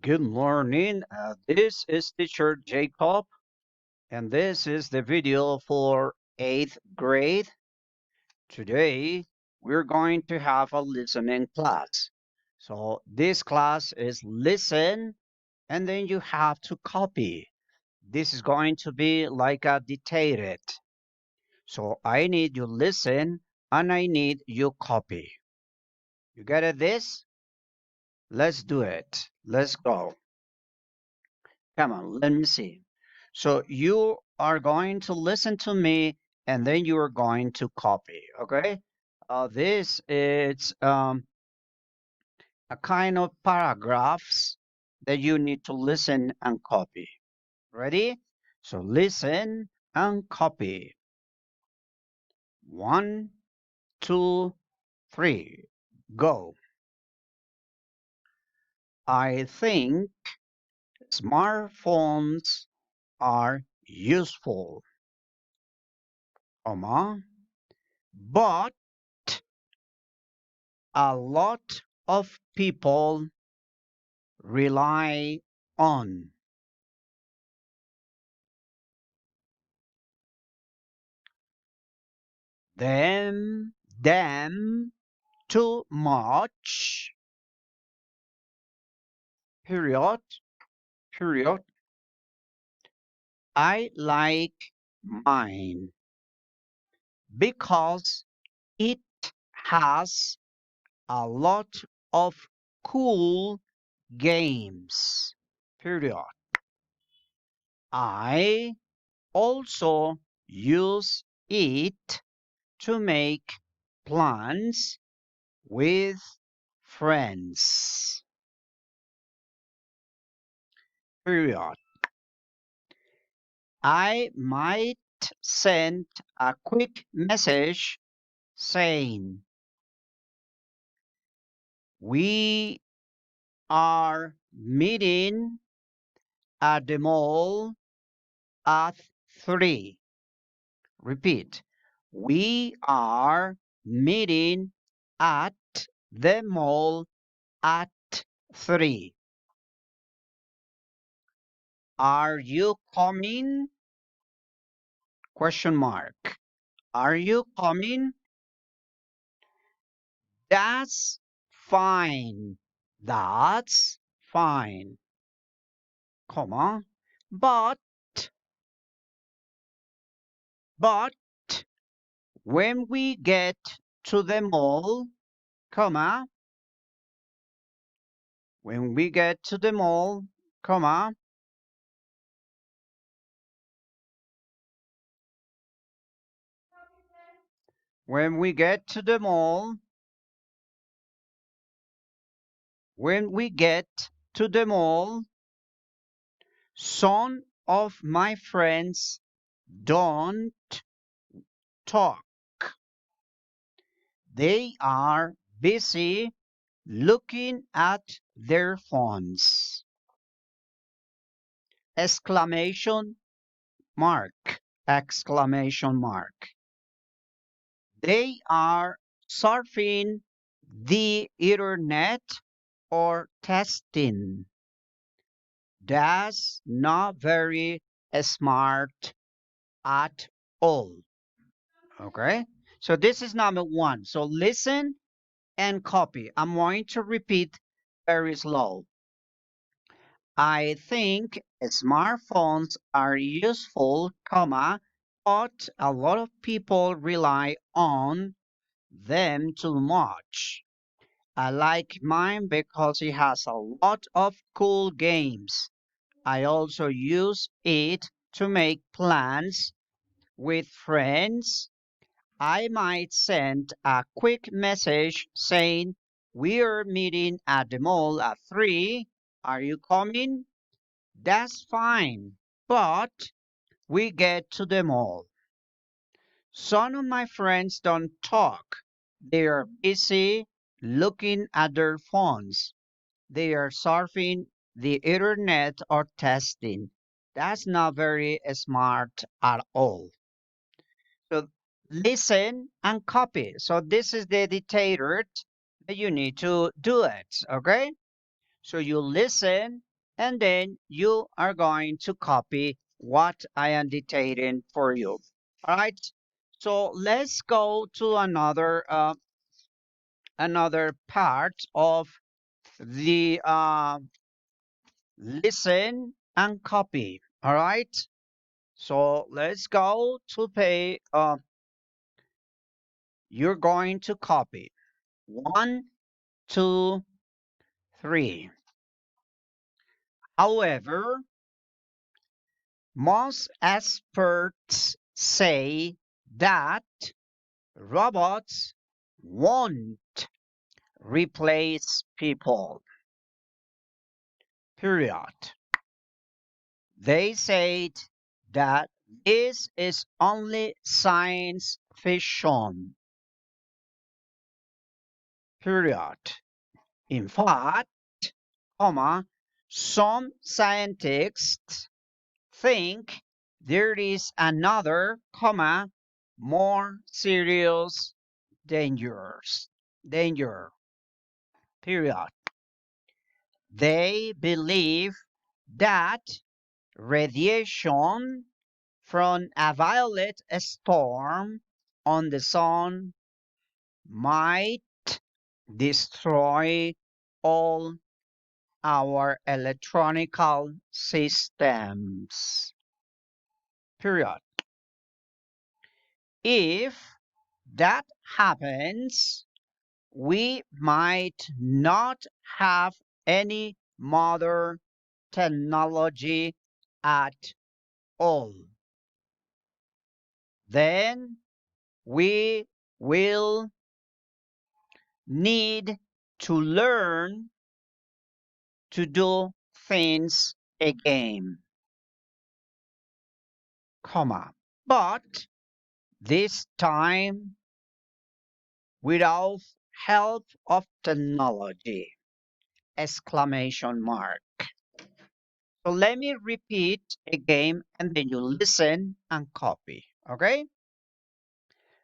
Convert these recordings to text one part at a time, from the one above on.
Good morning. This is teacher Jacob, and this is the video for 8th grade. Today, we're going to have a listening class. So this class is listen, and then you have to copy. This is going to be like a dictated. So I need you listen, and I need you copy. You get it this? Let's do it. Let's go. Come on, let me see. So you are going to listen to me and then you are going to copy, okay? This is a kind of paragraphs that you need to listen and copy. Ready? So listen and copy. One, two, three, go. I think smartphones are useful, comma, but a lot of people rely on them too much. Period. Period. I like mine because it has a lot of cool games. Period. I also use it to make plans with friends. Period. I might send a quick message saying, we are meeting at the mall at 3. Repeat. We are meeting at the mall at 3. Are you coming? Question mark. Are you coming? That's fine. That's fine. Comma. But, but when we get to the mall, comma, when we get to the mall, comma, when we get to the mall, when we get to the mall, some of my friends don't talk. They are busy looking at their phones. Exclamation mark. Exclamation mark. They are surfing the internet or testing. That's not very smart at all. Okay? So this is number one. So listen and copy. I'm going to repeat very slow. I think smartphones are useful, comma, but a lot of people rely on them too much. I like mine because it has a lot of cool games. I also use it to make plans with friends. I might send a quick message saying, we're meeting at the mall at 3. Are you coming? That's fine. But we get to the mall. Some of my friends don't talk. They are busy looking at their phones. They are surfing the internet or testing. That's not very smart at all. So listen and copy. So this is the dictator that you need to do it. Okay. So you listen and then you are going to copy what I am dictating for you. All right. So let's go to another part of the listen and copy. All right. So let's go to pay. You're going to copy. One, two, three. However, most experts say that robots won't replace people. Period. They said that this is only science fiction. Period. In fact, comma, some scientists think there is another, comma, more serious danger. Period. They believe that radiation from a violet storm on the sun might destroy all our electronical systems. Period. If that happens, we might not have any modern technology at all. Then we will need to learn to do things again, comma. But this time without help of technology, exclamation mark. So let me repeat again and then you listen and copy, okay?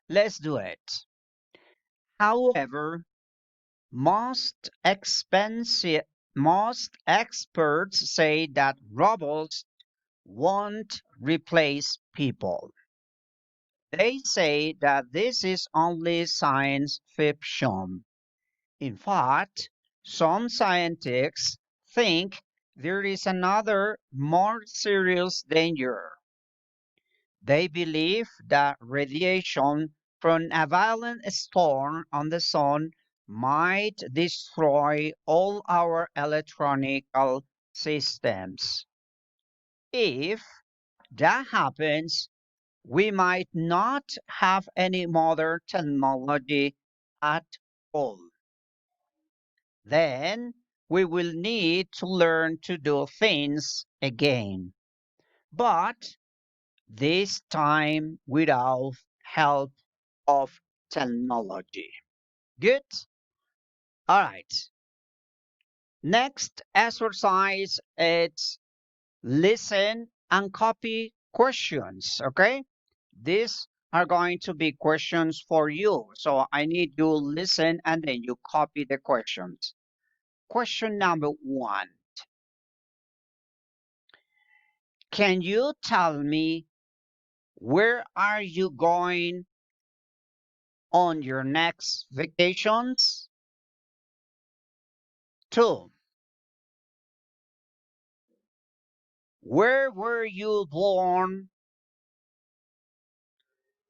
Let's do it. However, most experts say that robots won't replace people. They say that this is only science fiction. In fact, some scientists think there is another more serious danger. They believe that radiation from a violent storm on the sun might destroy all our electronical systems. If that happens, we might not have any modern technology at all. Then we will need to learn to do things again, but this time without help of technology. Good? All right. Next exercise is listen and copy questions, okay? These are going to be questions for you. So I need you listen and then you copy the questions. Question number one. Can you tell me where are you going on your next vacations? Two, where were you born?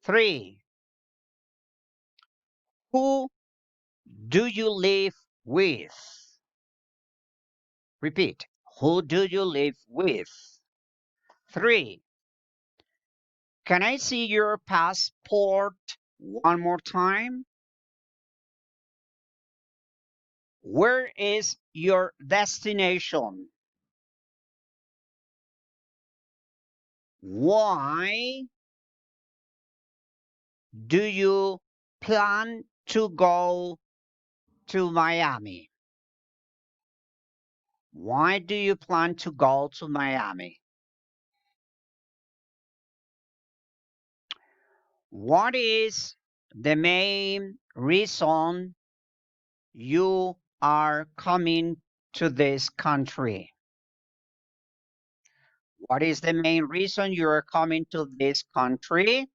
Three, who do you live with? Repeat, who do you live with? Three, can I see your passport one more time? Where is your destination? Why do you plan to go to Miami? Why do you plan to go to Miami? What is the main reason you are coming to this country? What is the main reason you are coming to this country?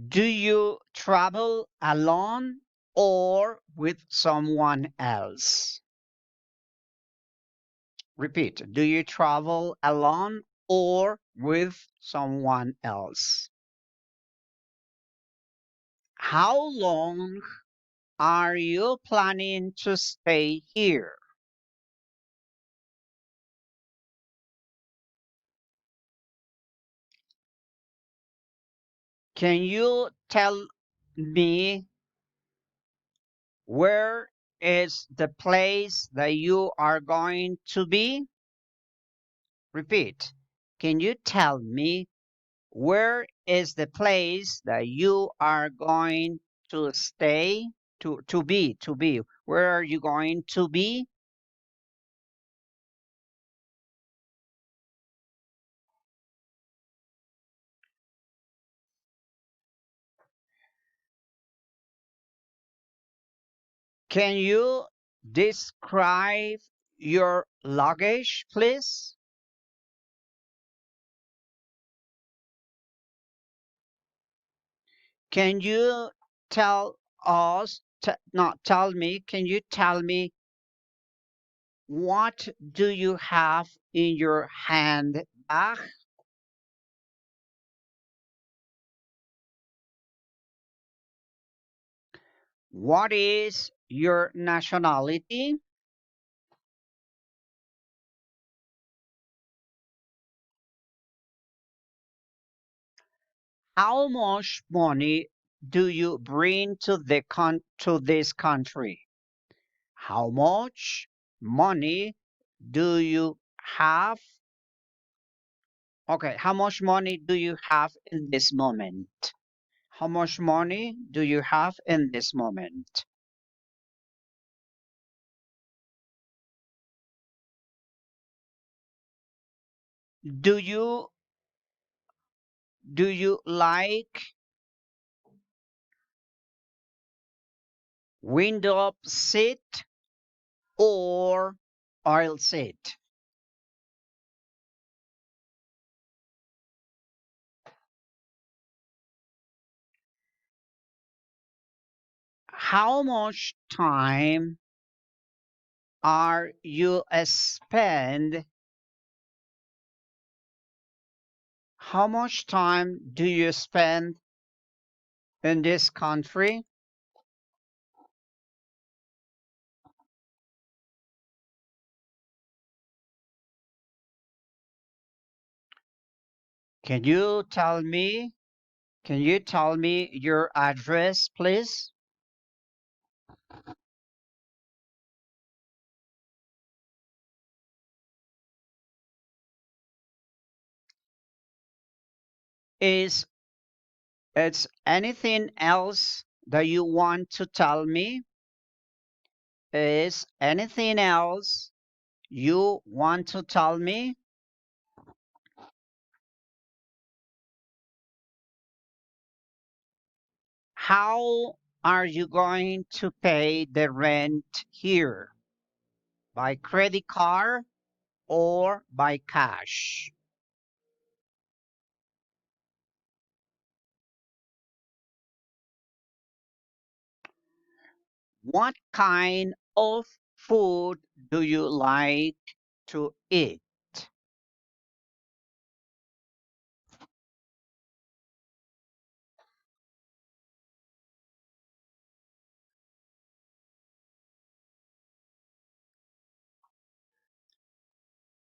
Do you travel alone or with someone else? Repeat. Do you travel alone or with someone else? How long are you planning to stay here? Can you tell me where is the place that you are going to be? Repeat. Can you tell me where is the place that you are going to stay? To be. Where are you going to be? Can you describe your luggage, please? Can you tell us, not tell me, can you tell me what do you have in your handbag? What is your nationality? How much money do you bring to this country? How much money do you have? Okay, how much money do you have in this moment? How much money do you have in this moment? Do you do you like window seat or aisle seat? How much time are you spend? How much time do you spend in this country? Can you tell me? Can you tell me your address, please? Is it's anything else that you want to tell me? Is anything else you want to tell me? How are you going to pay the rent here? By credit card or by cash? What kind of food do you like to eat?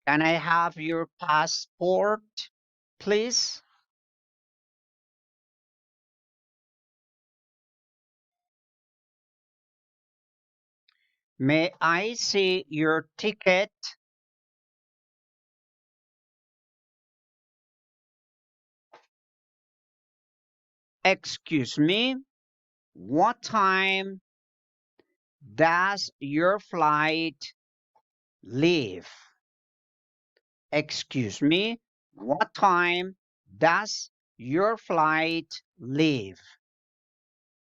Can I have your passport, please? May I see your ticket? Excuse me, what time does your flight leave? Excuse me, what time does Your flight leave.